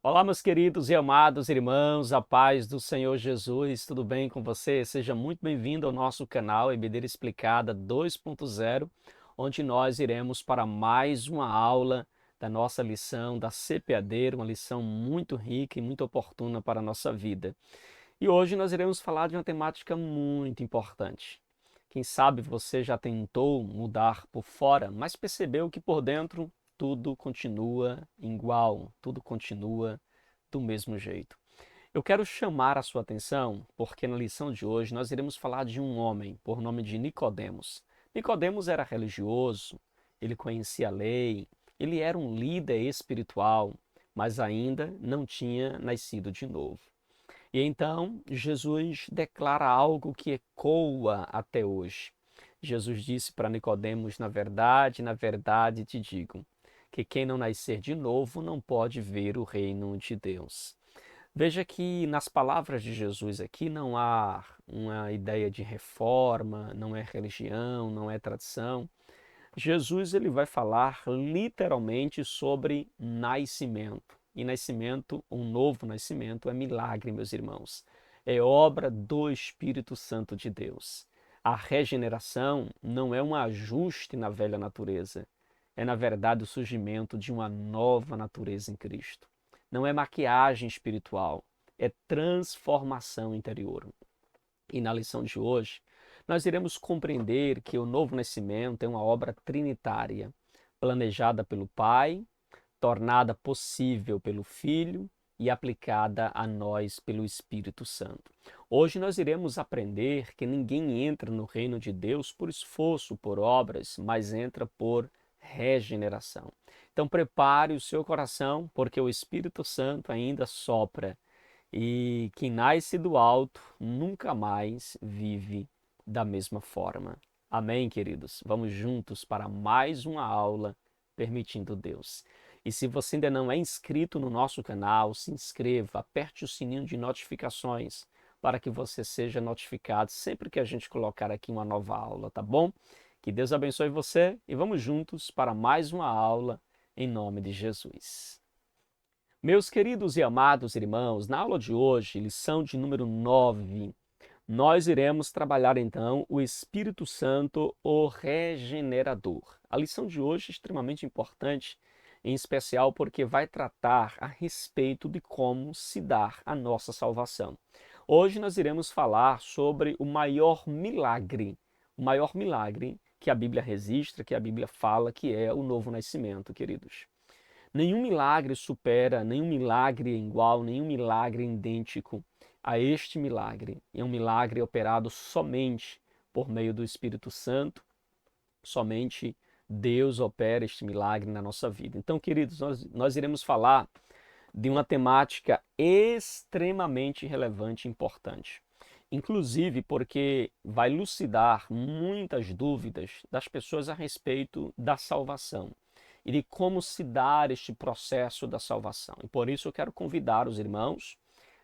Olá, meus queridos e amados irmãos, a paz do Senhor Jesus, tudo bem com você? Seja muito bem-vindo ao nosso canal EBD Explicada 2.0, onde nós iremos para mais uma aula da nossa lição da CPAD, uma lição muito rica e muito oportuna para a nossa vida. E hoje nós iremos falar de uma temática muito importante. Quem sabe você já tentou mudar por fora, mas percebeu que por dentro tudo continua igual, tudo continua do mesmo jeito. Eu quero chamar a sua atenção porque na lição de hoje nós iremos falar de um homem por nome de Nicodemos. Nicodemos era religioso, ele conhecia a lei, ele era um líder espiritual, mas ainda não tinha nascido de novo. E então Jesus declara algo que ecoa até hoje. Jesus disse para Nicodemos: na verdade te digo, que quem não nascer de novo não pode ver o reino de Deus. Veja que nas palavras de Jesus aqui não há uma ideia de reforma, não é religião, não é tradição. Jesus ele vai falar literalmente sobre nascimento. E nascimento, um novo nascimento, é milagre, meus irmãos. É obra do Espírito Santo de Deus. A regeneração não é um ajuste na velha natureza. É, na verdade, o surgimento de uma nova natureza em Cristo. Não é maquiagem espiritual, é transformação interior. E na lição de hoje, nós iremos compreender que o novo nascimento é uma obra trinitária, planejada pelo Pai, tornada possível pelo Filho e aplicada a nós pelo Espírito Santo. Hoje nós iremos aprender que ninguém entra no reino de Deus por esforço, por obras, mas entra por regeneração. Então prepare o seu coração, porque o Espírito Santo ainda sopra e quem nasce do alto nunca mais vive da mesma forma. Amém, queridos? Vamos juntos para mais uma aula, permitindo Deus. E se você ainda não é inscrito no nosso canal, se inscreva, aperte o sininho de notificações para que você seja notificado sempre que a gente colocar aqui uma nova aula, tá bom? Que Deus abençoe você e vamos juntos para mais uma aula em nome de Jesus. Meus queridos e amados irmãos, na aula de hoje, lição de número 9, nós iremos trabalhar então o Espírito Santo, o regenerador. A lição de hoje é extremamente importante, em especial porque vai tratar a respeito de como se dar a nossa salvação. Hoje nós iremos falar sobre o maior milagre que a Bíblia registra, que a Bíblia fala, que é o novo nascimento, queridos. Nenhum milagre supera, nenhum milagre é igual, nenhum milagre é idêntico a este milagre. É um milagre operado somente por meio do Espírito Santo, somente Deus opera este milagre na nossa vida. Então, queridos, nós iremos falar de uma temática extremamente relevante e importante. Inclusive porque vai elucidar muitas dúvidas das pessoas a respeito da salvação e de como se dar este processo da salvação. E por isso eu quero convidar os irmãos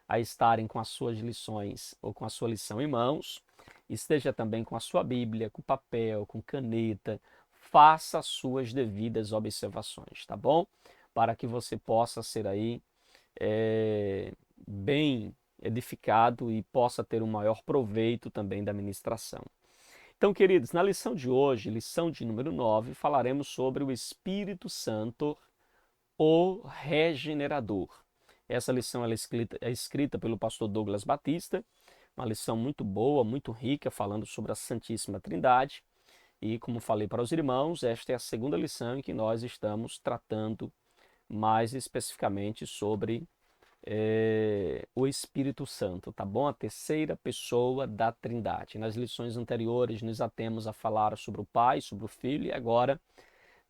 a estarem com as suas lições ou com a sua lição em mãos, esteja também com a sua Bíblia, com papel, com caneta, faça as suas devidas observações, tá bom? Para que você possa ser aí bem edificado e possa ter um maior proveito também da ministração. Então, queridos, na lição de hoje, lição de número 9, falaremos sobre o Espírito Santo, o regenerador. Essa lição é escrita pelo pastor Douglas Batista, uma lição muito boa, muito rica, falando sobre a Santíssima Trindade. E como falei para os irmãos, esta é a segunda lição em que nós estamos tratando mais especificamente sobre o Espírito Santo, tá bom? A terceira pessoa da Trindade. Nas lições anteriores nos atemos a falar sobre o Pai, sobre o Filho e agora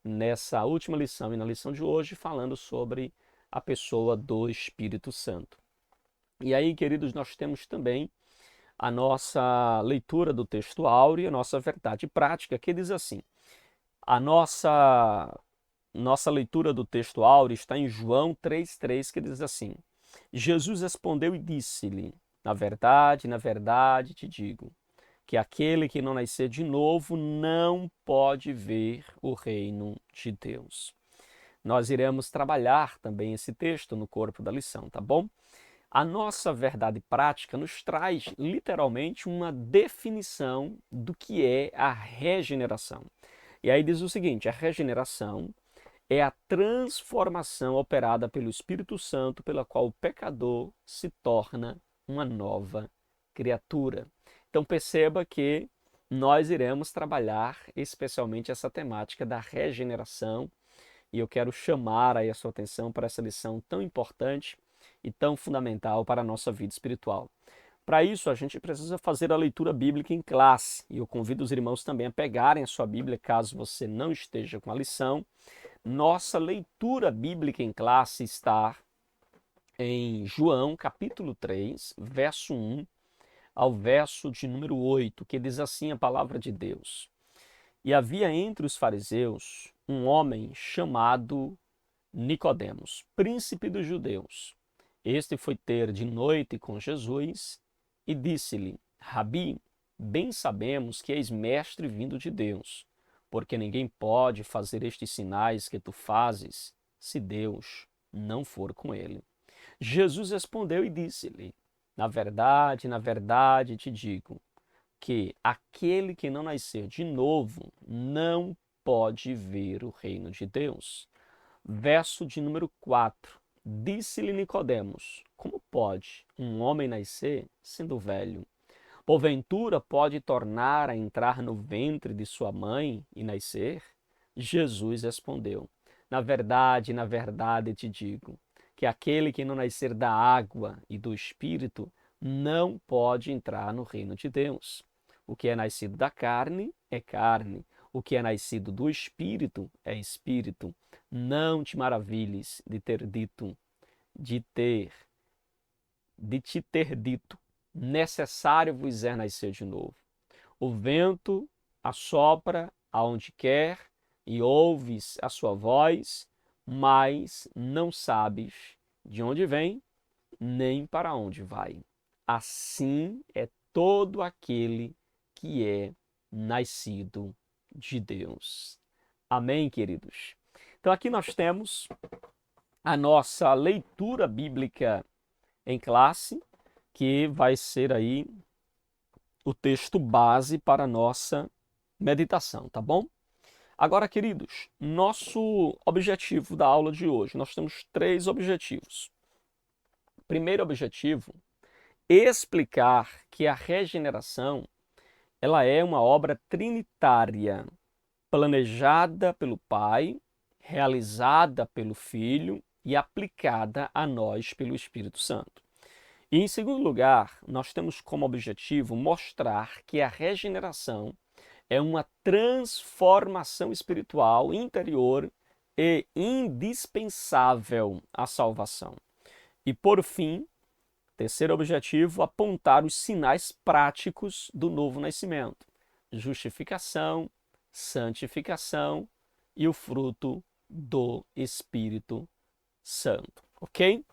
nessa última lição e na lição de hoje falando sobre a pessoa do Espírito Santo. E aí, queridos, nós temos também a nossa leitura do texto áureo, a nossa verdade prática, que diz assim: a nossa leitura do texto áureo está em João 3,3, que diz assim: Jesus respondeu e disse-lhe: na verdade te digo, que aquele que não nascer de novo não pode ver o reino de Deus. nós iremos trabalhar também esse texto no corpo da lição, tá bom? A nossa verdade prática nos traz literalmente uma definição do que é a regeneração. E aí diz o seguinte: a regeneração é a transformação operada pelo Espírito Santo, pela qual o pecador se torna uma nova criatura. Então perceba que nós iremos trabalhar especialmente essa temática da regeneração, e eu quero chamar aí a sua atenção para essa lição tão importante e tão fundamental para a nossa vida espiritual. Para isso, a gente precisa fazer a leitura bíblica em classe, e eu convido os irmãos também a pegarem a sua Bíblia, caso você não esteja com a lição. Nossa leitura bíblica em classe está em João, capítulo 3, verso 1 ao verso de número 8, que diz assim a palavra de Deus: E havia entre os fariseus um homem chamado Nicodemos, príncipe dos judeus. Este foi ter de noite com Jesus e disse-lhe: Rabi, bem sabemos que és mestre vindo de Deus, porque ninguém pode fazer estes sinais que tu fazes se Deus não for com ele. Jesus respondeu e disse-lhe: na verdade te digo que aquele que não nascer de novo não pode ver o reino de Deus. Verso de número 4. Disse-lhe Nicodemos: Como pode um homem nascer sendo velho? Porventura pode tornar a entrar no ventre de sua mãe e nascer? Jesus respondeu: na verdade te digo, que aquele que não nascer da água e do Espírito não pode entrar no reino de Deus. O que é nascido da carne é carne, o que é nascido do Espírito é Espírito. Não te maravilhes de te ter dito, necessário vos é nascer de novo. O vento assopra aonde quer e ouves a sua voz, mas não sabes de onde vem, nem para onde vai. Assim é todo aquele que é nascido de Deus. Amém, queridos? Então aqui nós temos a nossa leitura bíblica em classe, que vai ser aí o texto base para a nossa meditação, tá bom? Agora, queridos, nosso objetivo da aula de hoje, nós temos 3 objetivos. Primeiro objetivo, explicar que a regeneração, ela é uma obra trinitária, planejada pelo Pai, realizada pelo Filho e aplicada a nós pelo Espírito Santo. E, em segundo lugar, nós temos como objetivo mostrar que a regeneração é uma transformação espiritual interior e indispensável à salvação. E, por fim, terceiro objetivo, apontar os sinais práticos do novo nascimento: justificação, santificação e o fruto do Espírito Santo. Ok?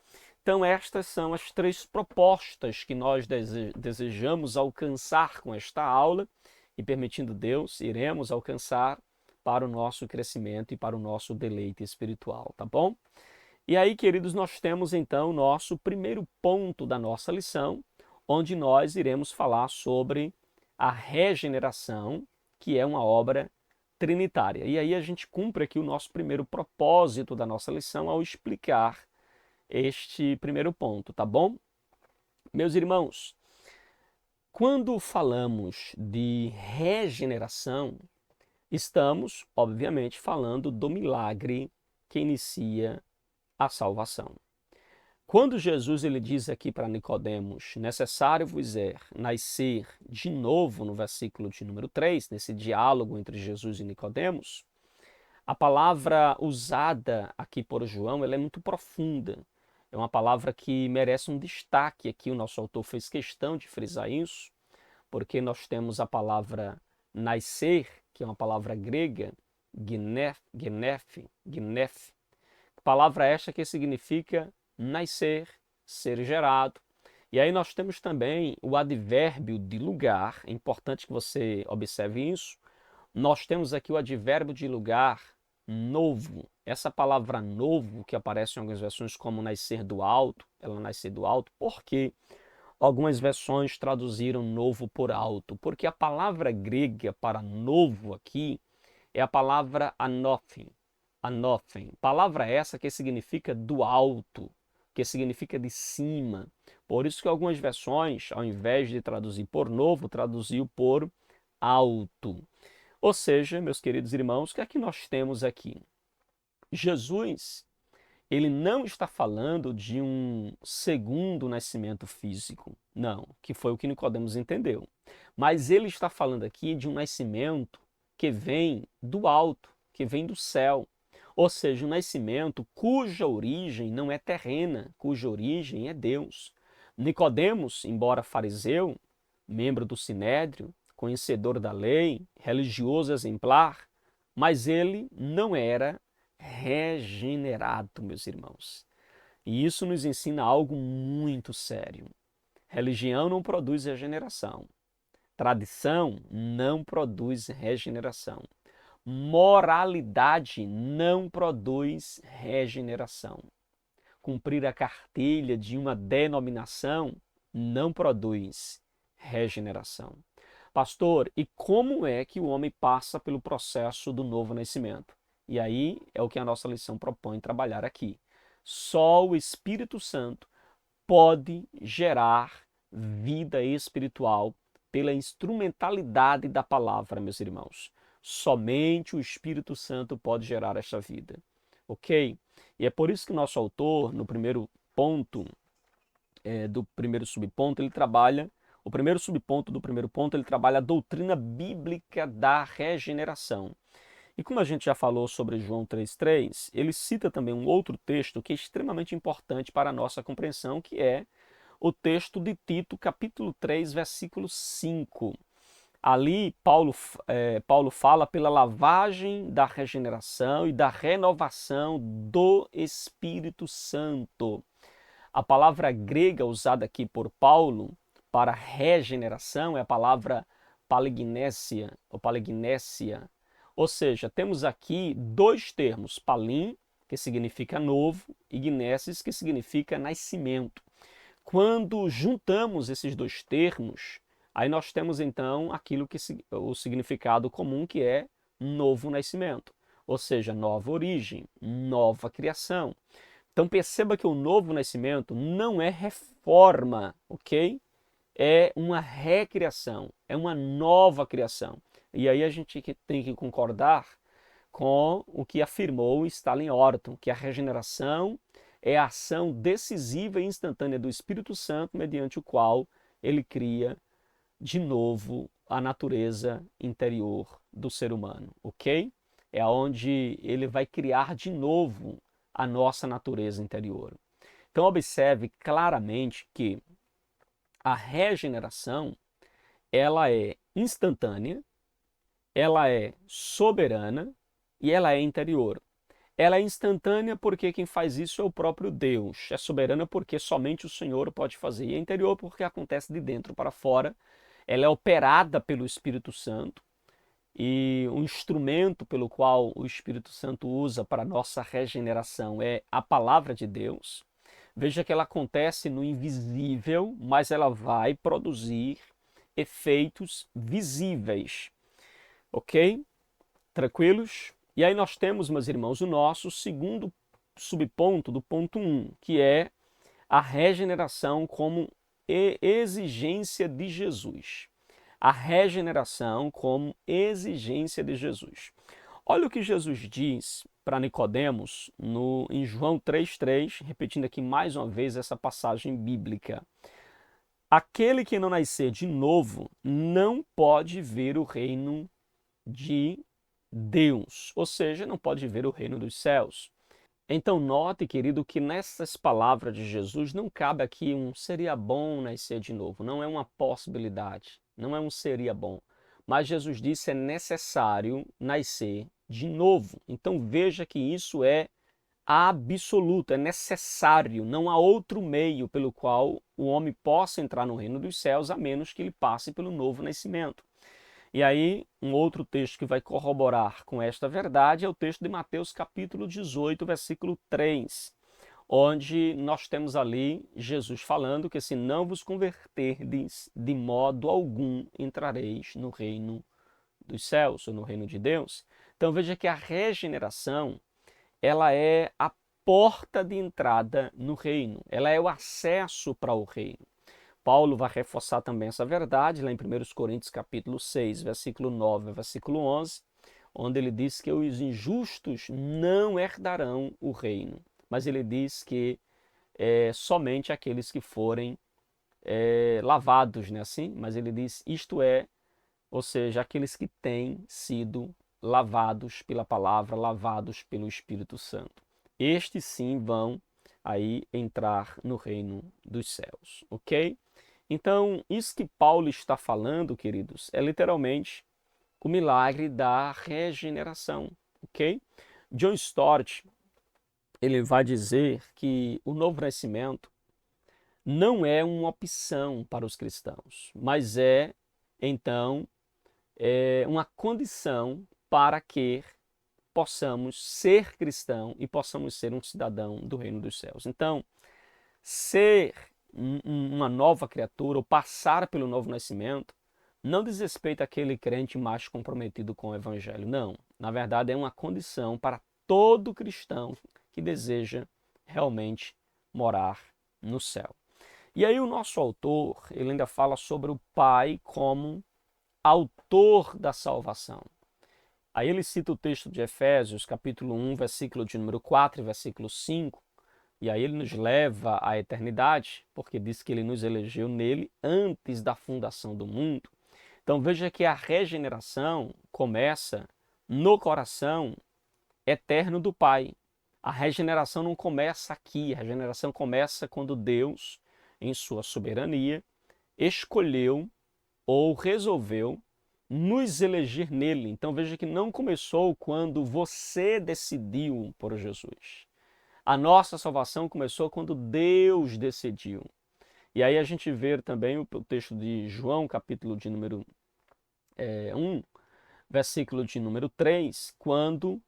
Então, estas são as 3 propostas que nós desejamos alcançar com esta aula e, permitindo Deus, iremos alcançar para o nosso crescimento e para o nosso deleite espiritual, tá bom? E aí, queridos, nós temos então o nosso primeiro ponto da nossa lição, onde nós iremos falar sobre a regeneração, que é uma obra trinitária. E aí a gente cumpre aqui o nosso primeiro propósito da nossa lição ao explicar este primeiro ponto, tá bom? Meus irmãos, quando falamos de regeneração, estamos, obviamente, falando do milagre que inicia a salvação. Quando Jesus ele diz aqui para Nicodemos: necessário vos é nascer de novo, no versículo de número 3, nesse diálogo entre Jesus e Nicodemos, a palavra usada aqui por João, ela é muito profunda. É uma palavra que merece um destaque aqui. O nosso autor fez questão de frisar isso, porque nós temos a palavra nascer, que é uma palavra grega, gnef, palavra esta que significa nascer, ser gerado. E aí nós temos também o advérbio de lugar. É importante que você observe isso. Nós temos aqui o advérbio de lugar novo. Essa palavra novo, que aparece em algumas versões como nascer do alto, ela nascer do alto, por quê? Algumas versões traduziram novo por alto, porque a palavra grega para novo aqui é a palavra anothen. Anothen. Palavra essa que significa do alto, que significa de cima. Por isso que algumas versões, ao invés de traduzir por novo, traduziu por alto. Ou seja, meus queridos irmãos, o que é que nós temos aqui? Jesus, ele não está falando de um segundo nascimento físico, não, que foi o que Nicodemos entendeu. Mas ele está falando aqui de um nascimento que vem do alto, que vem do céu. Ou seja, um nascimento cuja origem não é terrena, cuja origem é Deus. Nicodemos, embora fariseu, membro do Sinédrio, conhecedor da lei, religioso exemplar, mas ele não era regenerado, meus irmãos. E isso nos ensina algo muito sério. Religião não produz regeneração. Tradição não produz regeneração. Moralidade não produz regeneração. Cumprir a cartilha de uma denominação não produz regeneração. Pastor, e como é que o homem passa pelo processo do novo nascimento? E aí é o que a nossa lição propõe trabalhar aqui. Só o Espírito Santo pode gerar vida espiritual pela instrumentalidade da palavra, meus irmãos. Somente o Espírito Santo pode gerar esta vida. Ok? E é por isso que o nosso autor, no primeiro ponto, do primeiro subponto, ele trabalha, o primeiro subponto do primeiro ponto, ele trabalha a doutrina bíblica da regeneração. E como a gente já falou sobre João 3,3, ele cita também um outro texto que é extremamente importante para a nossa compreensão, que é o texto de Tito, capítulo 3, versículo 5. Ali, Paulo fala pela lavagem da regeneração e da renovação do Espírito Santo. A palavra grega usada aqui por Paulo para regeneração é a palavra palignésia, ou palignésia. Ou seja, temos aqui dois termos, palim, que significa novo, e gnesis, que significa nascimento. Quando juntamos esses dois termos, aí nós temos então aquilo que o significado comum, que é novo nascimento, ou seja, nova origem, nova criação. Então perceba que o novo nascimento não é reforma, ok? É uma recriação, é uma nova criação. E aí a gente tem que concordar com o que afirmou Stanley Orton, que a regeneração é a ação decisiva e instantânea do Espírito Santo, mediante o qual ele cria de novo a natureza interior do ser humano, ok? É onde ele vai criar de novo a nossa natureza interior. Então observe claramente que a regeneração, ela é instantânea, ela é soberana e ela é interior. Ela é instantânea porque quem faz isso é o próprio Deus. É soberana porque somente o Senhor pode fazer. E é interior porque acontece de dentro para fora. Ela é operada pelo Espírito Santo. E o instrumento pelo qual o Espírito Santo usa para a nossa regeneração é a palavra de Deus. Veja que ela acontece no invisível, mas ela vai produzir efeitos visíveis. Ok? Tranquilos? E aí nós temos, meus irmãos, o nosso segundo subponto do ponto 1, que é a regeneração como exigência de Jesus. A regeneração como exigência de Jesus. Olha o que Jesus diz para Nicodemos em João 3,3, repetindo aqui mais uma vez essa passagem bíblica. Aquele que não nascer de novo não pode ver o reino de Deus, ou seja, não pode ver o reino dos céus. Então note, querido, que nessas palavras de Jesus não cabe aqui um seria bom nascer de novo, não é uma possibilidade, não é um seria bom. Mas Jesus disse é necessário nascer de novo. Então veja que isso é absoluto, é necessário, não há outro meio pelo qual o homem possa entrar no reino dos céus a menos que ele passe pelo novo nascimento. E aí, um outro texto que vai corroborar com esta verdade é o texto de Mateus capítulo 18, versículo 3, onde nós temos ali Jesus falando que se não vos converterdes, de modo algum entrareis no reino dos céus ou no reino de Deus. Então veja que a regeneração, ela é a porta de entrada no reino, ela é o acesso para o reino. Paulo vai reforçar também essa verdade lá em 1 Coríntios capítulo 6, versículo 9 versículo 11, onde ele diz que os injustos não herdarão o reino, mas ele diz que somente aqueles que forem lavados, né, assim? Mas ele diz isto é, ou seja, aqueles que têm sido lavados pela palavra, lavados pelo Espírito Santo. Estes sim vão aí entrar no reino dos céus, ok? Então, isso que Paulo está falando, queridos, é literalmente o milagre da regeneração, ok? John Stott, ele vai dizer que o novo nascimento não é uma opção para os cristãos, mas então, uma condição para que possamos ser cristão e possamos ser um cidadão do reino dos céus. Então, ser uma nova criatura ou passar pelo novo nascimento não diz respeito àquele crente mais comprometido com o evangelho. Não. Na verdade, é uma condição para todo cristão que deseja realmente morar no céu. E aí o nosso autor, ele ainda fala sobre o Pai como autor da salvação. Aí ele cita o texto de Efésios, capítulo 1, versículo de número 4 e versículo 5, e aí ele nos leva à eternidade, porque diz que ele nos elegeu nele antes da fundação do mundo. Então veja que a regeneração começa no coração eterno do Pai. A regeneração não começa aqui, a regeneração começa quando Deus, em sua soberania, escolheu ou resolveu nos eleger nele. Então veja que não começou quando você decidiu por Jesus. A nossa salvação começou quando Deus decidiu. E aí a gente vê também o texto de João, capítulo de número 1, versículo de número 3, quando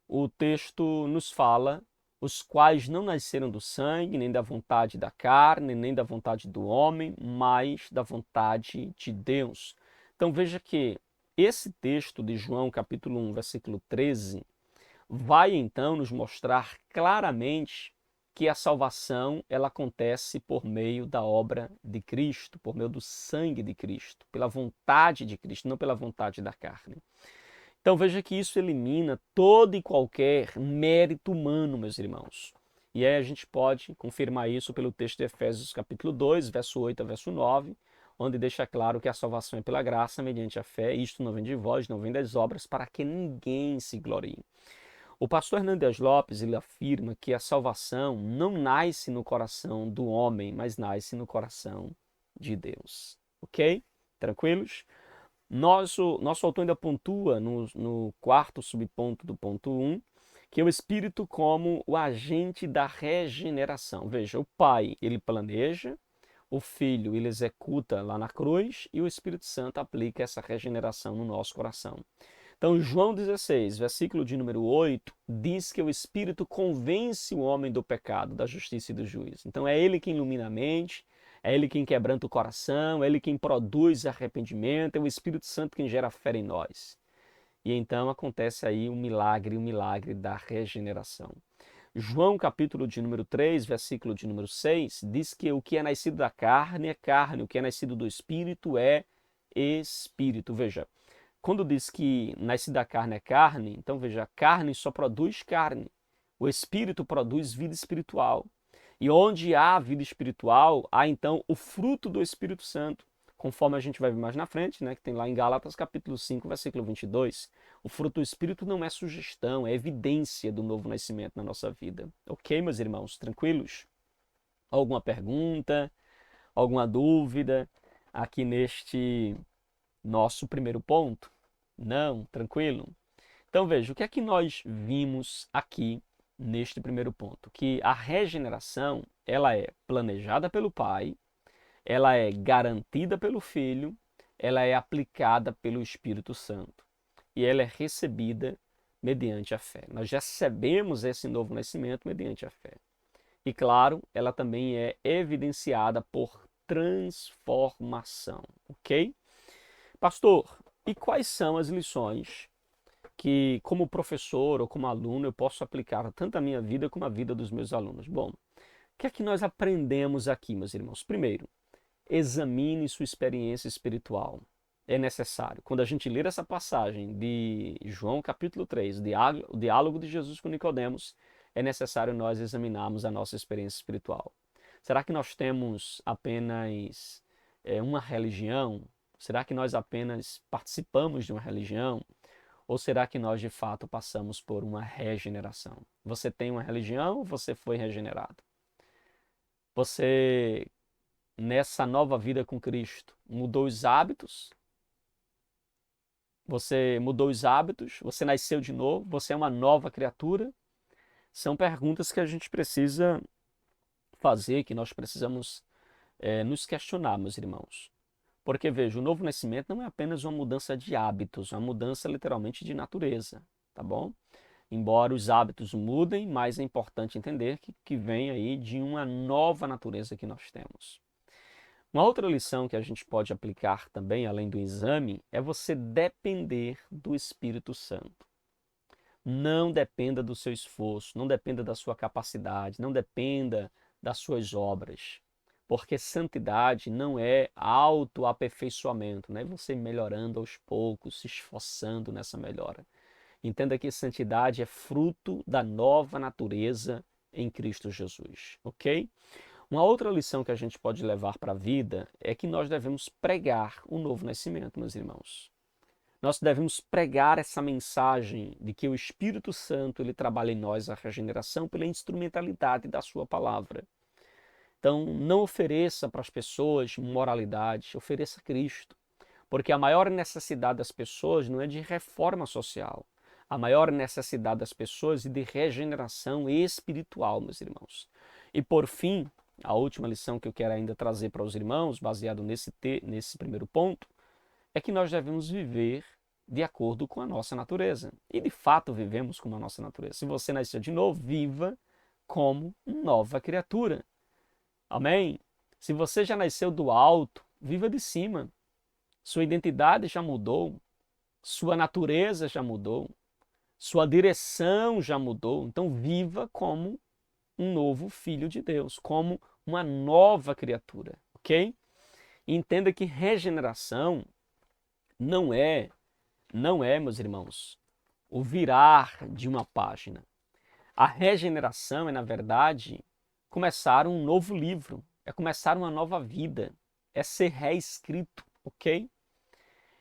o texto nos fala os quais não nasceram do sangue, nem da vontade da carne, nem da vontade do homem, mas da vontade de Deus. Então veja que esse texto de João, capítulo 1, versículo 13, vai então nos mostrar claramente que a salvação ela acontece por meio da obra de Cristo, por meio do sangue de Cristo, pela vontade de Cristo, não pela vontade da carne. Então veja que isso elimina todo e qualquer mérito humano, meus irmãos. E aí a gente pode confirmar isso pelo texto de Efésios capítulo 2, verso 8 a verso 9, onde deixa claro que a salvação é pela graça, mediante a fé, isto não vem de vós, não vem das obras, para que ninguém se glorie. O pastor Hernandes Lopes ele afirma que a salvação não nasce no coração do homem, mas nasce no coração de Deus. Ok? Tranquilos? Nosso autor ainda pontua no quarto subponto do ponto 1, que é o Espírito como o agente da regeneração. Veja, o Pai, ele planeja, o Filho, ele executa lá na cruz e o Espírito Santo aplica essa regeneração no nosso coração. Então, João 16, versículo de número 8, diz que o Espírito convence o homem do pecado, da justiça e do juízo. Então, é ele que ilumina a mente, é ele quem quebranta o coração, é ele quem produz arrependimento, é o Espírito Santo quem gera fé em nós. E então acontece aí o milagre da regeneração. João capítulo de número 3, versículo de número 6, diz que o que é nascido da carne é carne, o que é nascido do Espírito é Espírito. Veja, quando diz que nascido da carne é carne, então veja, a carne só produz carne. O Espírito produz vida espiritual. E onde há vida espiritual, há então o fruto do Espírito Santo, conforme a gente vai ver mais na frente, né, que tem lá em Gálatas capítulo 5, versículo 22. O fruto do Espírito não é sugestão, é evidência do novo nascimento na nossa vida. Ok, meus irmãos, tranquilos? Alguma pergunta, alguma dúvida aqui neste nosso primeiro ponto? Não, tranquilo? Então veja, o que é que nós vimos aqui neste primeiro ponto? Que a regeneração, ela é planejada pelo Pai, ela é garantida pelo Filho, ela é aplicada pelo Espírito Santo e ela é recebida mediante a fé. Nós recebemos esse novo nascimento mediante a fé. E claro, ela também é evidenciada por transformação, ok? Pastor, e quais são as lições que, como professor ou como aluno, eu posso aplicar tanto à minha vida como à vida dos meus alunos? Bom, o que é que nós aprendemos aqui, meus irmãos? Primeiro, examine sua experiência espiritual. É necessário. Quando a gente ler essa passagem de João capítulo 3, o diálogo de Jesus com Nicodemos, é necessário nós examinarmos a nossa experiência espiritual. Será que nós temos apenas uma religião? Será que nós apenas participamos de uma religião? Ou será que nós de fato passamos por uma regeneração? Você tem uma religião ou você foi regenerado? Você, nessa nova vida com Cristo, mudou os hábitos? Você mudou os hábitos? Você nasceu de novo? Você é uma nova criatura? São perguntas que a gente precisa fazer, que nós precisamos nos questionar, meus irmãos. Porque, veja, o novo nascimento não é apenas uma mudança de hábitos, é uma mudança literalmente de natureza, tá bom? Embora os hábitos mudem, mas é importante entender que vem aí de uma nova natureza que nós temos. Uma outra lição que a gente pode aplicar também, além do exame, é você depender do Espírito Santo. Não dependa do seu esforço, não dependa da sua capacidade, não dependa das suas obras. Porque santidade não é autoaperfeiçoamento, não é você melhorando aos poucos, se esforçando nessa melhora. Entenda que santidade é fruto da nova natureza em Cristo Jesus, ok? Uma outra lição que a gente pode levar para a vida é que nós devemos pregar o novo nascimento, meus irmãos. Nós devemos pregar essa mensagem de que o Espírito Santo ele trabalha em nós a regeneração pela instrumentalidade da sua palavra. Então, não ofereça para as pessoas moralidade, ofereça Cristo. Porque a maior necessidade das pessoas não é de reforma social. A maior necessidade das pessoas é de regeneração espiritual, meus irmãos. E por fim, a última lição que eu quero ainda trazer para os irmãos, baseado nesse primeiro ponto, é que nós devemos viver de acordo com a nossa natureza. E de fato vivemos como a nossa natureza. Se você nasceu de novo, viva como nova criatura. Amém? Se você já nasceu do alto, viva de cima. Sua identidade já mudou, sua natureza já mudou, sua direção já mudou. Então viva como um novo filho de Deus, como uma nova criatura, ok? E entenda que regeneração não é, meus irmãos, o virar de uma página. A regeneração é, na verdade, começar um novo livro, é começar uma nova vida, é ser reescrito, ok?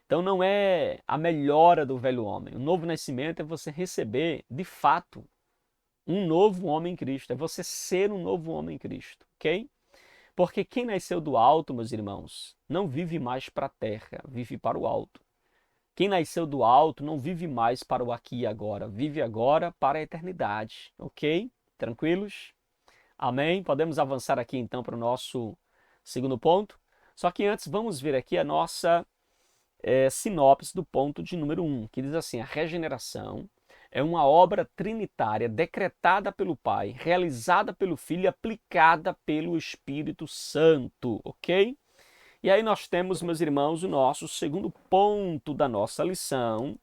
Então não é a melhora do velho homem. O novo nascimento é você receber, de fato, um novo homem em Cristo. É você ser um novo homem em Cristo, ok? Porque quem nasceu do alto, meus irmãos, não vive mais para a terra, vive para o alto. Quem nasceu do alto não vive mais para o aqui e agora, vive agora para a eternidade, ok? Tranquilos? Amém? Podemos avançar aqui então para o nosso segundo ponto. Só que antes vamos ver aqui a nossa sinopse do ponto de número 1, que diz assim: a regeneração é uma obra trinitária decretada pelo Pai, realizada pelo Filho e aplicada pelo Espírito Santo, ok? E aí nós temos, meus irmãos, o nosso segundo ponto da nossa lição,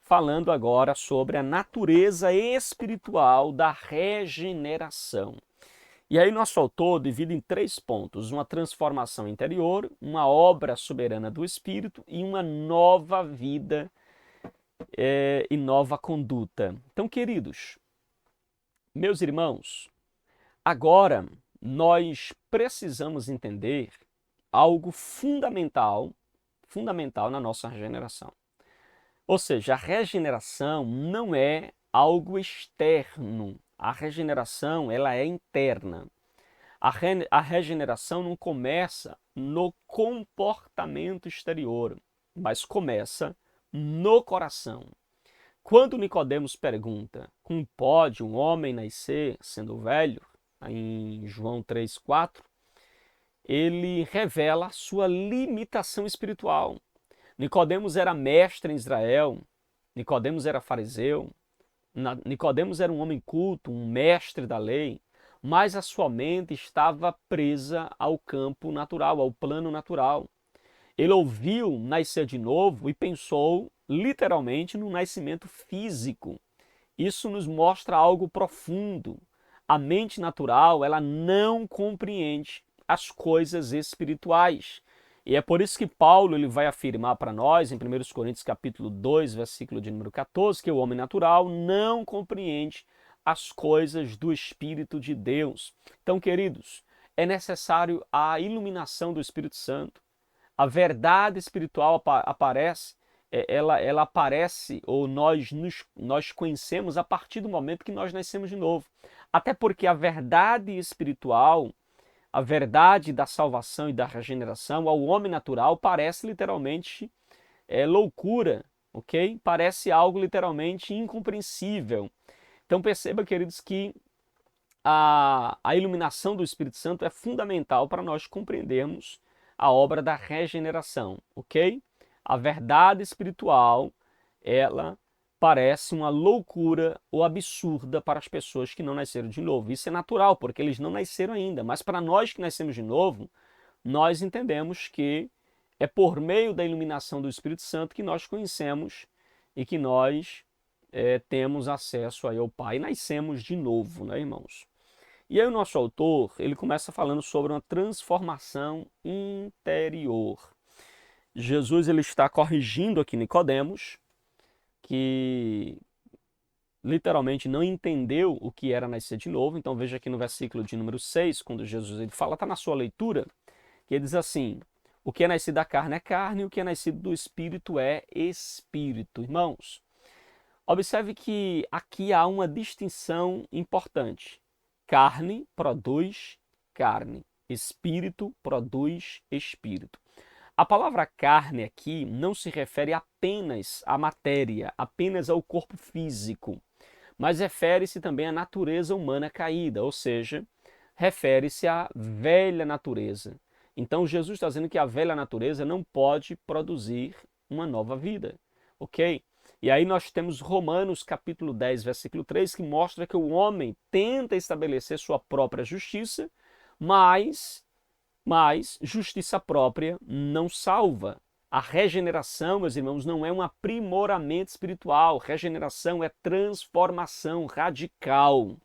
falando agora sobre a natureza espiritual da regeneração. E aí nosso autor divide em 3 pontos: uma transformação interior, uma obra soberana do Espírito e uma nova vida e nova conduta. Então, queridos, meus irmãos, agora nós precisamos entender algo fundamental na nossa regeneração. Ou seja, a regeneração não é algo externo. A regeneração, ela é interna. A regeneração não começa no comportamento exterior, mas começa no coração. Quando Nicodemos pergunta como pode um homem nascer sendo velho, em João 3,4, ele revela a sua limitação espiritual. Nicodemos era mestre em Israel, Nicodemos era fariseu, Nicodemos era um homem culto, um mestre da lei, mas a sua mente estava presa ao campo natural, ao plano natural. Ele ouviu nascer de novo e pensou literalmente no nascimento físico. Isso nos mostra algo profundo. A mente natural, ela não compreende as coisas espirituais. E é por isso que Paulo ele vai afirmar para nós, em 1 Coríntios capítulo 2, versículo de número 14, que o homem natural não compreende as coisas do Espírito de Deus. Então, queridos, é necessário a iluminação do Espírito Santo. A verdade espiritual aparece, ela aparece, ou nós conhecemos a partir do momento que nós nascemos de novo. Até porque a verdade espiritual, a verdade da salvação e da regeneração ao homem natural parece literalmente loucura, ok? Parece algo literalmente incompreensível. Então perceba, queridos, que a iluminação do Espírito Santo é fundamental para nós compreendermos a obra da regeneração, ok? A verdade espiritual, ela parece uma loucura ou absurda para as pessoas que não nasceram de novo. Isso é natural, porque eles não nasceram ainda. Mas para nós que nascemos de novo, nós entendemos que é por meio da iluminação do Espírito Santo que nós conhecemos e que nós temos acesso aí ao Pai e nascemos de novo, né, irmãos? E aí o nosso autor, ele começa falando sobre uma transformação interior. Jesus ele está corrigindo aqui Nicodemos, que literalmente não entendeu o que era nascer de novo. Então veja aqui no versículo de número 6, quando Jesus ele fala, está na sua leitura, que ele diz assim: o que é nascido da carne é carne, o que é nascido do Espírito é Espírito. Irmãos, observe que aqui há uma distinção importante. Carne produz carne, Espírito produz Espírito. A palavra carne aqui não se refere apenas à matéria, apenas ao corpo físico, mas refere-se também à natureza humana caída, ou seja, refere-se à velha natureza. Então Jesus está dizendo que a velha natureza não pode produzir uma nova vida, ok? E aí nós temos Romanos capítulo 10, versículo 3, que mostra que o homem tenta estabelecer sua própria justiça, mas justiça própria não salva. A regeneração, meus irmãos, não é um aprimoramento espiritual. Regeneração é transformação radical.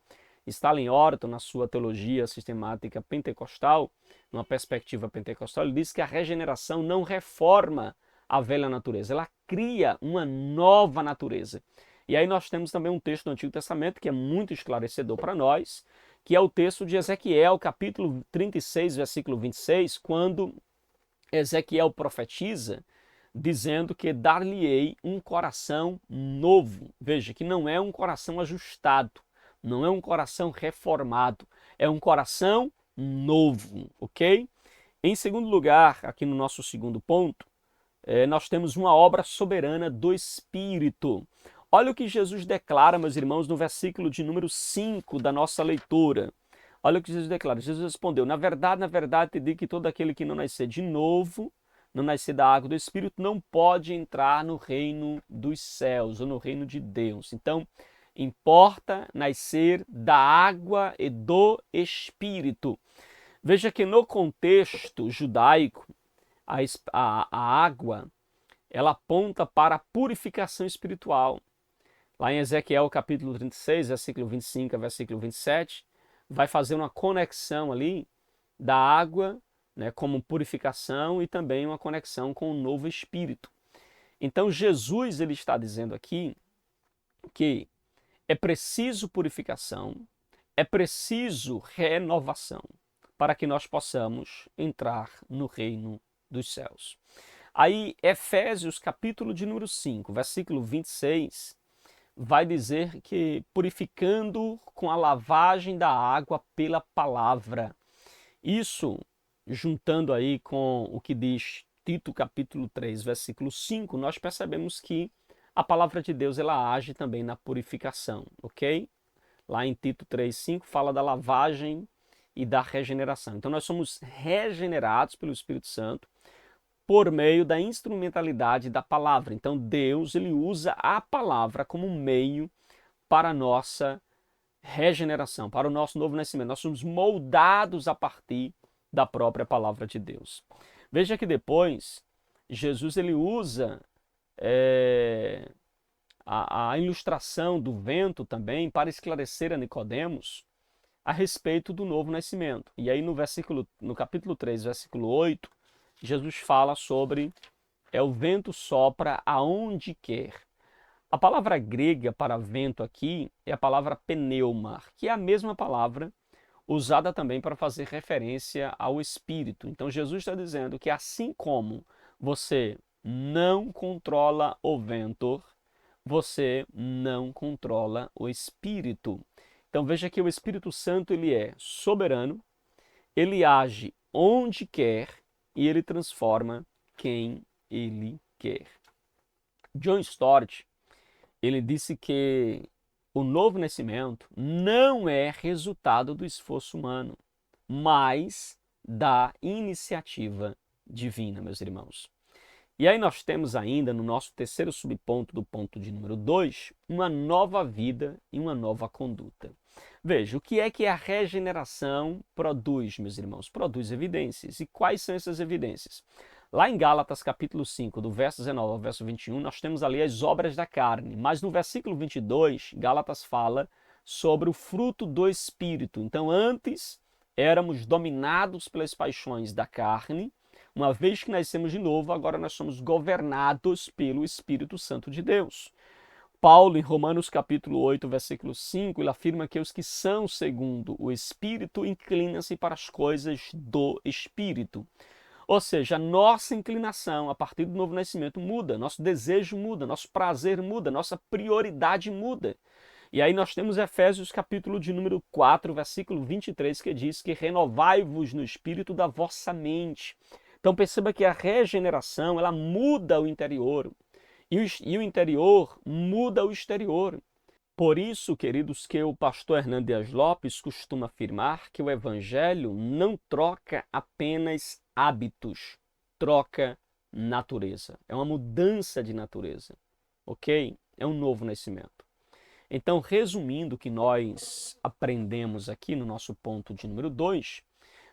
Stanley Orton, na sua teologia sistemática pentecostal, numa perspectiva pentecostal, ele diz que a regeneração não reforma a velha natureza, ela cria uma nova natureza. E aí nós temos também um texto do Antigo Testamento que é muito esclarecedor para nós, que é o texto de Ezequiel, capítulo 36, versículo 26, quando Ezequiel profetiza, dizendo que dar-lhe-ei um coração novo. Veja, que não é um coração ajustado, não é um coração reformado, é um coração novo, ok? Em segundo lugar, aqui no nosso segundo ponto, nós temos uma obra soberana do Espírito. Olha o que Jesus declara, meus irmãos, no versículo de número 5 da nossa leitura. Olha o que Jesus declara. Jesus respondeu: na verdade, te digo que todo aquele que não nascer de novo, não nascer da água do Espírito, não pode entrar no reino dos céus, ou no reino de Deus. Então, importa nascer da água e do Espírito. Veja que no contexto judaico, a água, ela aponta para a purificação espiritual. Lá em Ezequiel capítulo 36, versículo 25 a versículo 27, vai fazer uma conexão ali da água, né, como purificação e também uma conexão com o novo espírito. Então Jesus ele está dizendo aqui que é preciso purificação, é preciso renovação para que nós possamos entrar no reino dos céus. Aí Efésios capítulo de número 5, versículo 26, vai dizer que purificando com a lavagem da água pela palavra. Isso, juntando aí com o que diz Tito capítulo 3, versículo 5, nós percebemos que a palavra de Deus ela age também na purificação, ok? Lá em Tito 3, 5 fala da lavagem e da regeneração. Então nós somos regenerados pelo Espírito Santo por meio da instrumentalidade da palavra. Então Deus, ele usa a palavra como um meio para a nossa regeneração, para o nosso novo nascimento. Nós somos moldados a partir da própria palavra de Deus. Veja que depois Jesus ele usa a ilustração do vento também para esclarecer a Nicodemos a respeito do novo nascimento. E aí no capítulo 3, versículo 8, Jesus fala sobre o vento sopra aonde quer. A palavra grega para vento aqui é a palavra pneuma, que é a mesma palavra usada também para fazer referência ao Espírito. Então Jesus está dizendo que assim como você não controla o vento, você não controla o Espírito. Então veja que o Espírito Santo ele é soberano, ele age onde quer e ele transforma quem ele quer. John Stott, ele disse que o novo nascimento não é resultado do esforço humano, mas da iniciativa divina, meus irmãos. E aí nós temos ainda, no nosso terceiro subponto do ponto de número 2, uma nova vida e uma nova conduta. Veja, o que é a regeneração produz, meus irmãos? Produz evidências. E quais são essas evidências? Lá em Gálatas capítulo 5, do verso 19 ao verso 21, nós temos ali as obras da carne. Mas no versículo 22, Gálatas fala sobre o fruto do Espírito. Então, antes éramos dominados pelas paixões da carne. Uma vez que nascemos de novo, agora nós somos governados pelo Espírito Santo de Deus. Paulo, em Romanos capítulo 8, versículo 5, ele afirma que os que são segundo o Espírito inclinam-se para as coisas do Espírito. Ou seja, a nossa inclinação a partir do novo nascimento muda, nosso desejo muda, nosso prazer muda, nossa prioridade muda. E aí nós temos Efésios capítulo de número 4, versículo 23, que diz que renovai-vos no espírito da vossa mente. Então perceba que a regeneração, ela muda o interior. E o interior muda o exterior. Por isso, queridos, que o pastor Hernando Dias Lopes costuma afirmar que o evangelho não troca apenas hábitos, troca natureza. É uma mudança de natureza, ok? É um novo nascimento. Então, resumindo o que nós aprendemos aqui no nosso ponto de número 2,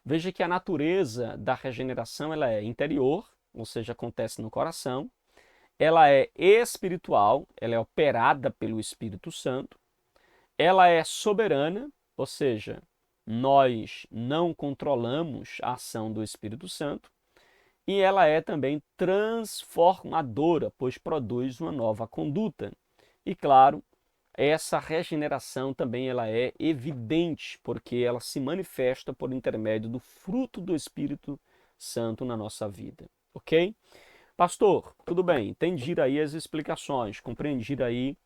veja que a natureza da regeneração ela é interior, ou seja, acontece no coração. Ela é espiritual, ela é operada pelo Espírito Santo. Ela é soberana, ou seja, nós não controlamos a ação do Espírito Santo. E ela é também transformadora, pois produz uma nova conduta. E claro, essa regeneração também ela é evidente, porque ela se manifesta por intermédio do fruto do Espírito Santo na nossa vida, ok? Pastor, tudo bem, entendi aí as explicações, compreendi aí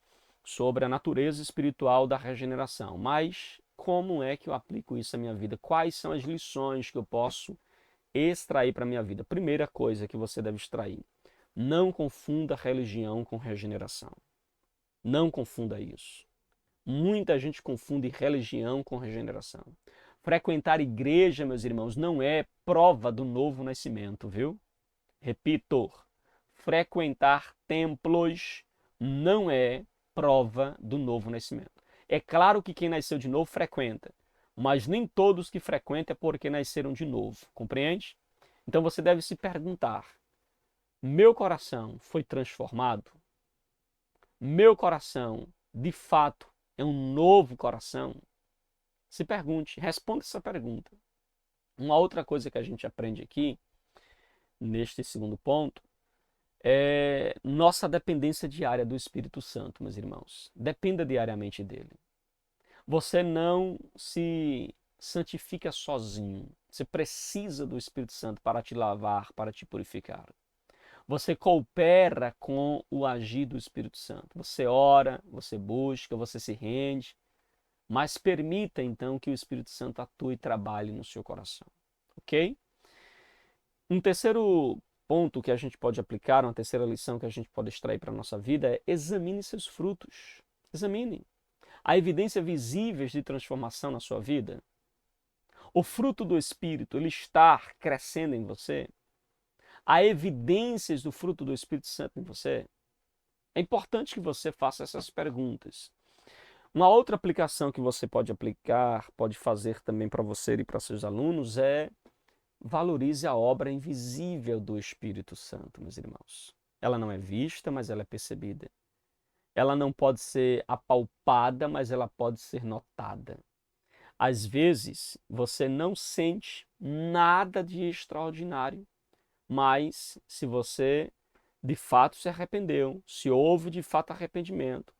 sobre a natureza espiritual da regeneração, mas como é que eu aplico isso à minha vida? Quais são as lições que eu posso extrair para a minha vida? Primeira coisa que você deve extrair, não confunda religião com regeneração. Não confunda isso. Muita gente confunde religião com regeneração. Frequentar igreja, meus irmãos, não é prova do novo nascimento, viu? Repito, frequentar templos não é prova do novo nascimento. É claro que quem nasceu de novo frequenta, mas nem todos que frequentam é porque nasceram de novo, compreende? Então você deve se perguntar: meu coração foi transformado? Meu coração, de fato, é um novo coração? Se pergunte, responda essa pergunta. Uma outra coisa que a gente aprende aqui, neste segundo ponto, é nossa dependência diária do Espírito Santo, meus irmãos. Dependa diariamente dele. Você não se santifica sozinho. Você precisa do Espírito Santo para te lavar, para te purificar. Você coopera com o agir do Espírito Santo. Você ora, você busca, você se rende, mas permita então que o Espírito Santo atue e trabalhe no seu coração, ok? Um terceiro ponto que a gente pode aplicar, uma terceira lição que a gente pode extrair para a nossa vida é: examine seus frutos. Examine. Há evidências visíveis de transformação na sua vida? O fruto do Espírito, ele está crescendo em você? Há evidências do fruto do Espírito Santo em você? É importante que você faça essas perguntas. Uma outra aplicação que você pode aplicar, pode fazer também para você e para seus alunos é valorize a obra invisível do Espírito Santo, meus irmãos. Ela não é vista, mas ela é percebida. Ela não pode ser apalpada, mas ela pode ser notada. Às vezes, você não sente nada de extraordinário, mas se você de fato se arrependeu, se houve de fato arrependimento,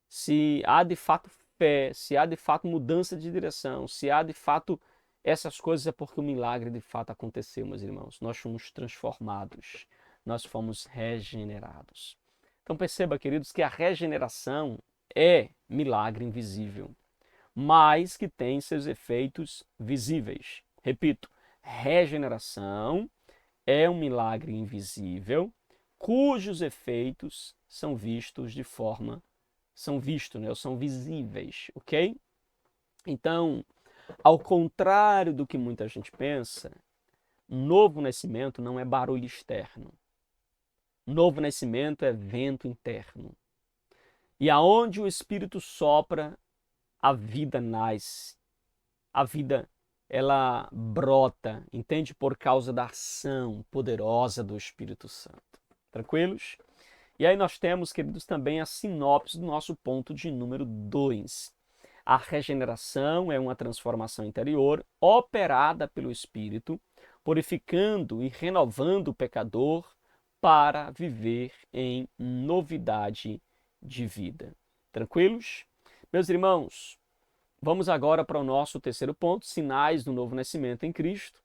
se há de fato fé, se há de fato mudança de direção, se há de fato essas coisas, é porque o milagre de fato aconteceu, meus irmãos. Nós fomos transformados, nós fomos regenerados. Então perceba, queridos, que a regeneração é milagre invisível, mas que tem seus efeitos visíveis. Repito, regeneração é um milagre invisível, cujos efeitos são vistos de forma, são visíveis, ok? Então, ao contrário do que muita gente pensa, novo nascimento não é barulho externo. Novo nascimento é vento interno. E aonde o Espírito sopra, a vida nasce. A vida, ela brota, entende? Por causa da ação poderosa do Espírito Santo. Tranquilos? E aí nós temos, queridos, também a sinopse do nosso ponto de número 2. A regeneração é uma transformação interior operada pelo Espírito, purificando e renovando o pecador para viver em novidade de vida. Tranquilos? Meus irmãos, vamos agora para o nosso terceiro ponto, sinais do novo nascimento em Cristo.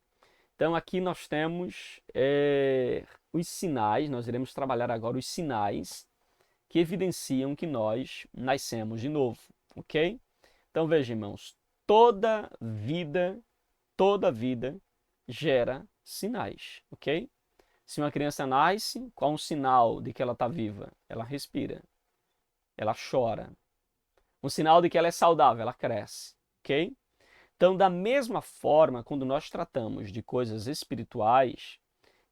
Então aqui nós temos os sinais, nós iremos trabalhar agora os sinais que evidenciam que nós nascemos de novo, ok? Então veja, irmãos, toda vida gera sinais, ok? Se uma criança nasce, qual um sinal de que ela está viva? Ela respira, ela chora. Um sinal de que ela é saudável, ela cresce, ok? Então, da mesma forma, quando nós tratamos de coisas espirituais,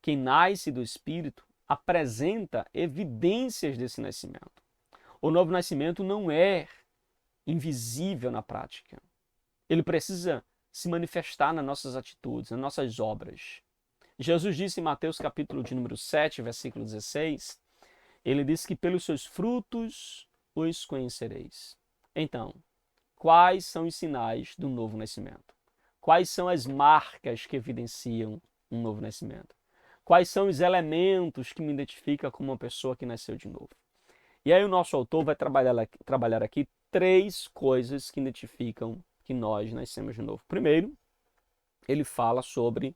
quem nasce do Espírito apresenta evidências desse nascimento. O novo nascimento não é invisível na prática. Ele precisa se manifestar nas nossas atitudes, nas nossas obras. Jesus disse em Mateus capítulo de número 7, versículo 16, ele disse que pelos seus frutos os conhecereis. Então, quais são os sinais do novo nascimento? Quais são as marcas que evidenciam um novo nascimento? Quais são os elementos que me identificam como uma pessoa que nasceu de novo? E aí o nosso autor vai trabalhar aqui 3 coisas que identificam que nós nascemos de novo. Primeiro, ele fala sobre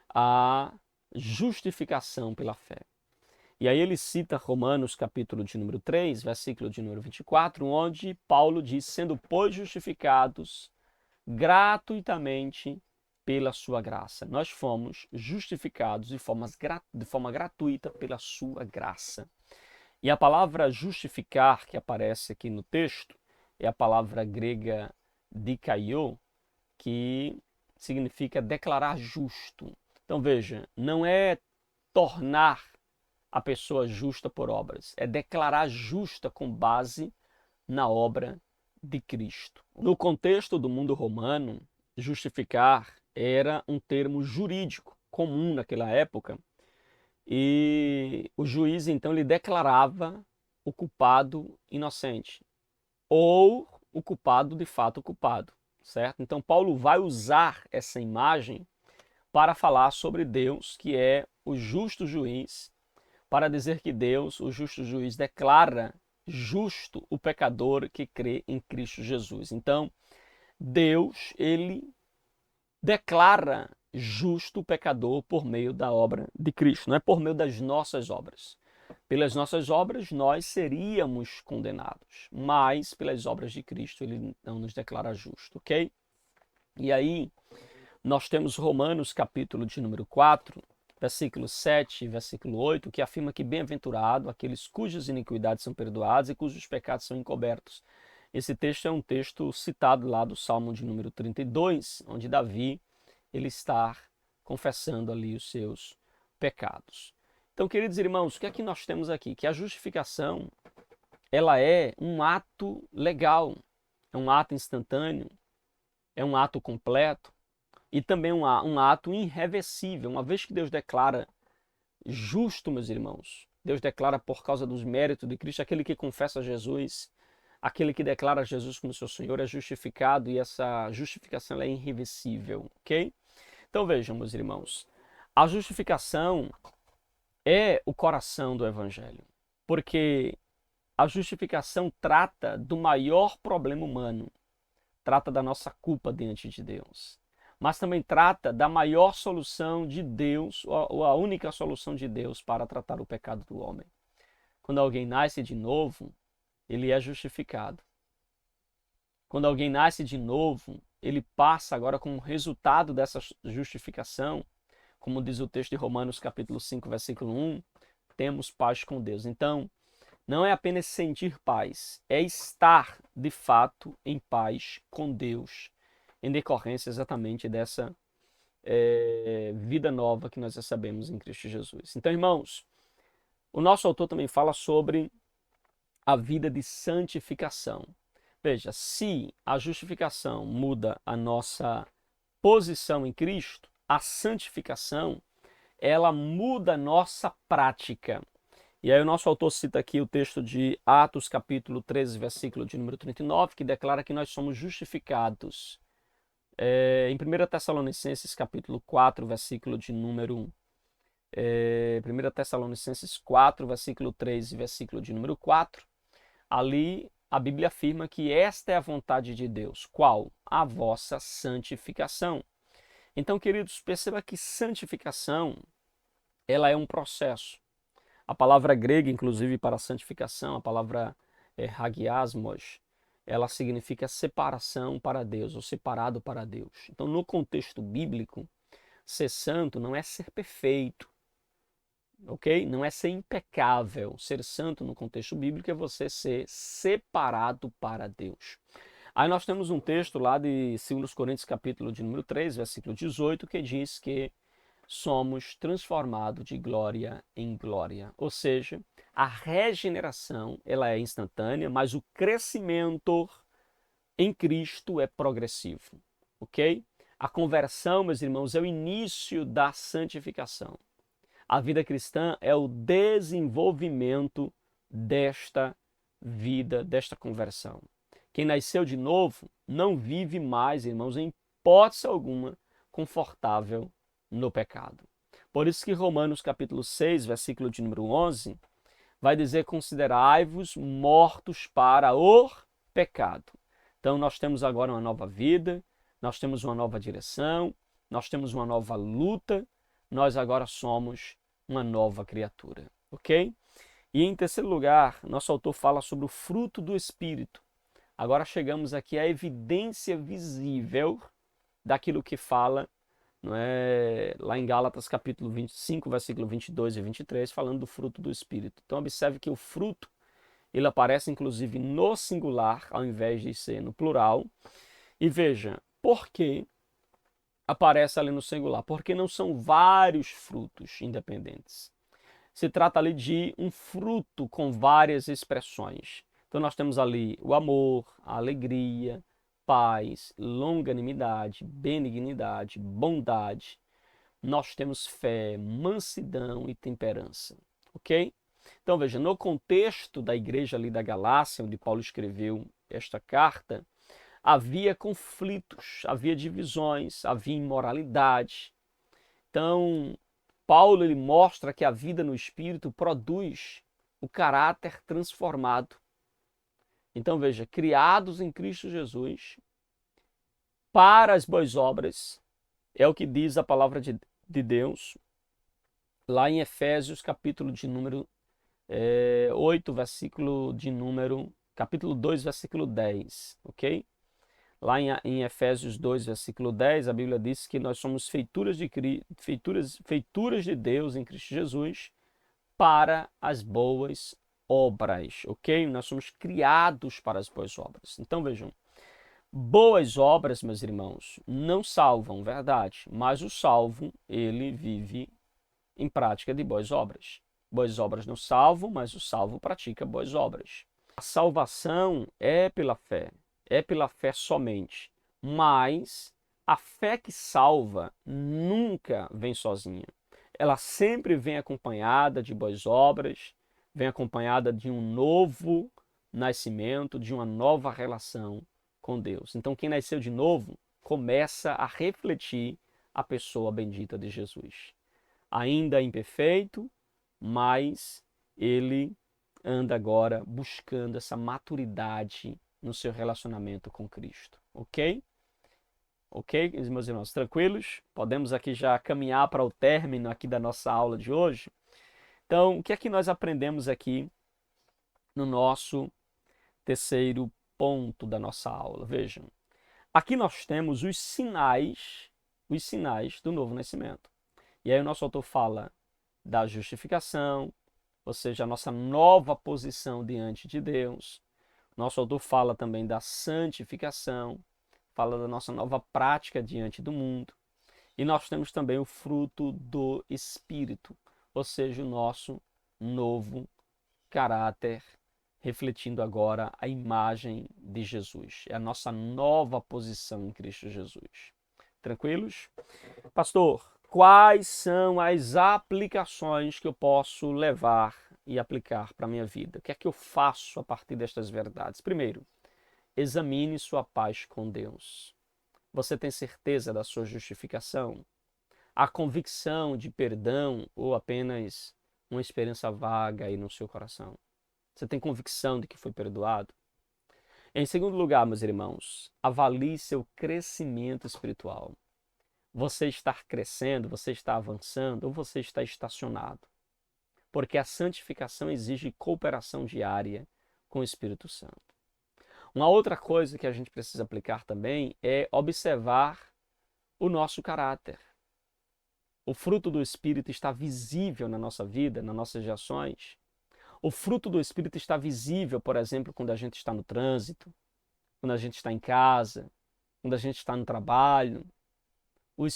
a justificação pela fé. E aí ele cita Romanos capítulo de número 3, versículo de número 24, onde Paulo diz, sendo pois justificados gratuitamente pela sua graça. Nós fomos justificados de forma gratuita pela sua graça. E a palavra justificar que aparece aqui no texto é a palavra grega dikaio, que significa declarar justo. Então veja, não é tornar a pessoa justa por obras, é declarar justa com base na obra de Cristo. No contexto do mundo romano, justificar era um termo jurídico comum naquela época, e o juiz então ele declarava o culpado inocente ou o culpado de fato culpado, certo? Então Paulo vai usar essa imagem para falar sobre Deus, que é o justo juiz, para dizer que Deus, o justo juiz, declara justo o pecador que crê em Cristo Jesus. Então, Deus, ele declara justo o pecador por meio da obra de Cristo, não é por meio das nossas obras. Pelas nossas obras nós seríamos condenados, mas pelas obras de Cristo ele não nos declara justo, ok? E aí nós temos Romanos capítulo de número 4, versículo 7 e versículo 8, que afirma que bem-aventurado aqueles cujas iniquidades são perdoadas e cujos pecados são encobertos. Esse texto é um texto citado lá do Salmo de número 32, onde Davi ele está confessando ali os seus pecados. Então, queridos irmãos, o que é que nós temos aqui? Que a justificação, ela é um ato legal, é um ato instantâneo, é um ato completo e também um ato irreversível. Uma vez que Deus declara justo, meus irmãos, Deus declara por causa dos méritos de Cristo, aquele que confessa Jesus, aquele que declara Jesus como seu Senhor é justificado e essa justificação é irreversível, ok? Então vejam, meus irmãos, a justificação é o coração do Evangelho, porque a justificação trata do maior problema humano, trata da nossa culpa diante de Deus, mas também trata da maior solução de Deus, ou a única solução de Deus para tratar o pecado do homem. Quando alguém nasce de novo, ele é justificado. Quando alguém nasce de novo, ele passa agora como resultado dessa justificação, como diz o texto de Romanos capítulo 5, versículo 1, temos paz com Deus. Então, não é apenas sentir paz, é estar de fato em paz com Deus, em decorrência exatamente dessa vida nova que nós recebemos em Cristo Jesus. Então, irmãos, o nosso autor também fala sobre a vida de santificação. Veja, se a justificação muda a nossa posição em Cristo, a santificação, ela muda a nossa prática. E aí o nosso autor cita aqui o texto de Atos capítulo 13, versículo de número 39, que declara que nós somos justificados. Em 1 Tessalonicenses capítulo 4, versículo de número 1. 1 Tessalonicenses 4, versículo 3 e versículo de número 4, ali a Bíblia afirma que esta é a vontade de Deus. Qual? A vossa santificação. Então, queridos, perceba que santificação, ela é um processo. A palavra grega, inclusive, para santificação, a palavra hagiasmos, ela significa separação para Deus, ou separado para Deus. Então, no contexto bíblico, ser santo não é ser perfeito, ok? Não é ser impecável. Ser santo no contexto bíblico é você ser separado para Deus. Aí nós temos um texto lá de 2 Coríntios capítulo de número 3, versículo 18, que diz que somos transformados de glória em glória. Ou seja, a regeneração ela é instantânea, mas o crescimento em Cristo é progressivo, ok? A conversão, meus irmãos, é o início da santificação. A vida cristã é o desenvolvimento desta vida, desta conversão. Quem nasceu de novo não vive mais, irmãos, em hipótese alguma, confortável no pecado. Por isso que Romanos capítulo 6, versículo de número 11, vai dizer: considerai-vos mortos para o pecado. Então nós temos agora uma nova vida, nós temos uma nova direção, nós temos uma nova luta, nós agora somos uma nova criatura, ok? E em terceiro lugar, nosso autor fala sobre o fruto do Espírito. Agora chegamos aqui à evidência visível daquilo que fala, não é, lá em Gálatas capítulo 25, versículo 22 e 23, falando do fruto do Espírito. Então observe que o fruto, ele aparece inclusive no singular, ao invés de ser no plural. E veja, por que aparece ali no singular? Porque não são vários frutos independentes. Se trata ali de um fruto com várias expressões. Então nós temos ali o amor, a alegria, paz, longanimidade, benignidade, bondade. Nós temos fé, mansidão e temperança, ok? Então veja, no contexto da igreja ali da Galácia, onde Paulo escreveu esta carta, havia conflitos, havia divisões, havia imoralidade. Então, Paulo ele mostra que a vida no Espírito produz o caráter transformado. Então veja, criados em Cristo Jesus para as boas obras, é o que diz a palavra de Deus, lá em Efésios capítulo de número 8, versículo de número, capítulo 2, versículo 10, ok? Lá em Efésios 2, versículo 10, a Bíblia diz que nós somos feituras de Deus em Cristo Jesus para as boas obras, ok? Nós somos criados para as boas obras. Então vejam, boas obras, meus irmãos, não salvam, verdade, mas o salvo, ele vive em prática de boas obras. Boas obras não salvam, mas o salvo pratica boas obras. A salvação é pela fé somente. Mas a fé que salva nunca vem sozinha. Ela sempre vem acompanhada de boas obras, vem acompanhada de um novo nascimento, de uma nova relação com Deus. Então, quem nasceu de novo começa a refletir a pessoa bendita de Jesus. Ainda imperfeito, mas ele anda agora buscando essa maturidade no seu relacionamento com Cristo, ok? Ok, meus irmãos, tranquilos? Podemos aqui já caminhar para o término aqui da nossa aula de hoje. Então, o que é que nós aprendemos aqui no nosso terceiro ponto da nossa aula? Vejam, aqui nós temos os sinais do novo nascimento. E aí o nosso autor fala da justificação, ou seja, a nossa nova posição diante de Deus. Nosso autor fala também da santificação, fala da nossa nova prática diante do mundo. E nós temos também o fruto do Espírito, ou seja, o nosso novo caráter, refletindo agora a imagem de Jesus. É a nossa nova posição em Cristo Jesus. Tranquilos? Pastor, quais são as aplicações que eu posso levar e aplicar para a minha vida? O que é que eu faço a partir destas verdades? Primeiro, examine sua paz com Deus. Você tem certeza da sua justificação? A convicção de perdão ou apenas uma esperança vaga aí no seu coração? Você tem convicção de que foi perdoado? Em segundo lugar, meus irmãos, avalie seu crescimento espiritual. Você está crescendo, você está avançando ou você está estacionado? Porque a santificação exige cooperação diária com o Espírito Santo. Uma outra coisa que a gente precisa aplicar também é observar o nosso caráter. O fruto do Espírito está visível na nossa vida, nas nossas ações. O fruto do Espírito está visível, por exemplo, quando a gente está no trânsito, quando a gente está em casa, quando a gente está no trabalho. O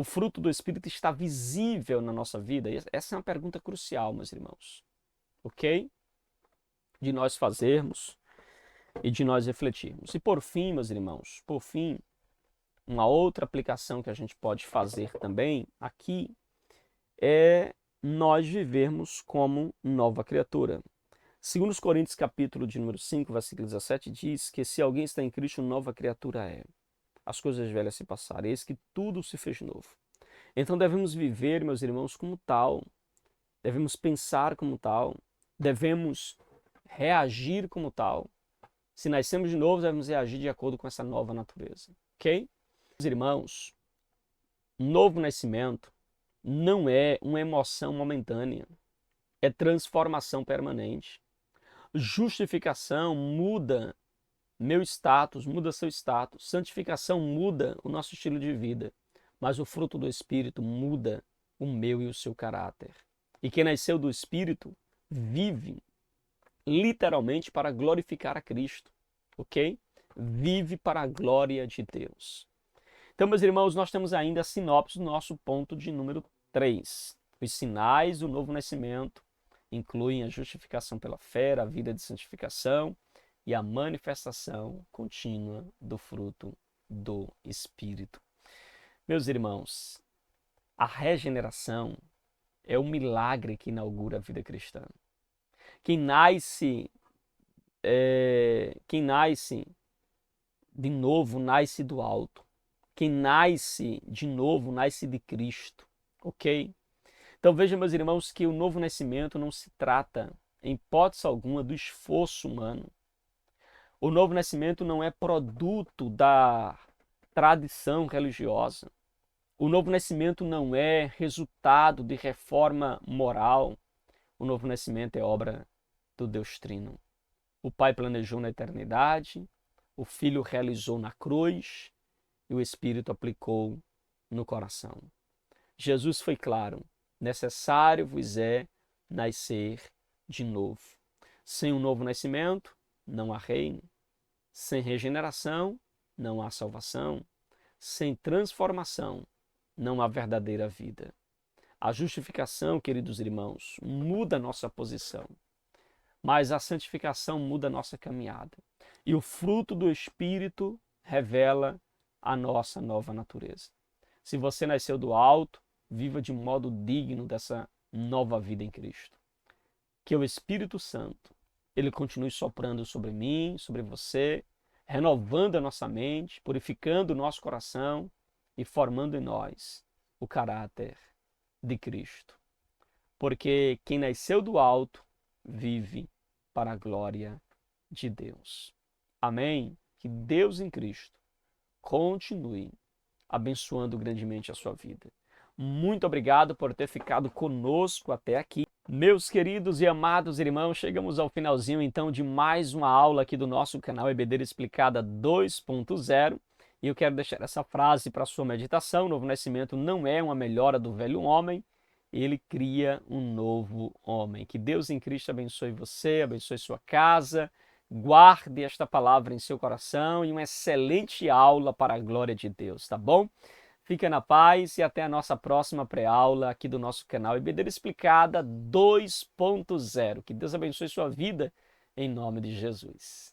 fruto do Espírito está visível na nossa vida? Essa é uma pergunta crucial, meus irmãos. Ok? De nós fazermos e de nós refletirmos. E por fim, meus irmãos, uma outra aplicação que a gente pode fazer também aqui é nós vivermos como nova criatura. Segundo os Coríntios, capítulo de número 5, versículo 17, diz que se alguém está em Cristo, nova criatura é. As coisas velhas se passaram, eis que tudo se fez novo. Então devemos viver, meus irmãos, como tal. Devemos pensar como tal. Devemos reagir como tal. Se nascemos de novo, devemos reagir de acordo com essa nova natureza. Ok? Meus irmãos, novo nascimento não é uma emoção momentânea. É transformação permanente. Justificação muda meu status, muda seu status. Santificação muda o nosso estilo de vida. Mas o fruto do Espírito muda o meu e o seu caráter. E quem nasceu do Espírito vive literalmente para glorificar a Cristo. Ok? Vive para a glória de Deus. Então, meus irmãos, nós temos ainda a sinopse do nosso ponto de número 3. Os sinais do novo nascimento incluem a justificação pela fé, a vida de santificação e a manifestação contínua do fruto do Espírito. Meus irmãos, a regeneração é o milagre que inaugura a vida cristã. Quem nasce de novo, nasce do alto. Quem nasce de novo, nasce de Cristo. Ok? Então vejam, meus irmãos, que o novo nascimento não se trata, em hipótese alguma, do esforço humano. O novo nascimento não é produto da tradição religiosa. O novo nascimento não é resultado de reforma moral. O novo nascimento é obra do Deus Trino. O Pai planejou na eternidade, o Filho realizou na cruz e o Espírito aplicou no coração. Jesus foi claro: necessário vos é nascer de novo. Sem um novo nascimento, não há reino. Sem regeneração, não há salvação. sem transformação, não há verdadeira vida. A justificação, queridos irmãos, muda a nossa posição, mas a santificação muda a nossa caminhada. E o fruto do Espírito revela a nossa nova natureza. Se você nasceu do alto, viva de modo digno dessa nova vida em Cristo. Que o Espírito Santo, ele continue soprando sobre mim, sobre você, renovando a nossa mente, purificando o nosso coração e formando em nós o caráter de Cristo. Porque quem nasceu do alto vive para a glória de Deus. Amém? Que Deus em Cristo continue abençoando grandemente a sua vida. Muito obrigado por ter ficado conosco até aqui. Meus queridos e amados irmãos, chegamos ao finalzinho então de mais uma aula aqui do nosso canal EBD Explicada 2.0. E eu quero deixar essa frase para a sua meditação. O novo nascimento não é uma melhora do velho homem, ele cria um novo homem. Que Deus em Cristo abençoe você, abençoe sua casa, guarde esta palavra em seu coração e uma excelente aula para a glória de Deus, tá bom? Fica na paz e até a nossa próxima pré-aula aqui do nosso canal EBD Explicada 2.0. Que Deus abençoe sua vida em nome de Jesus.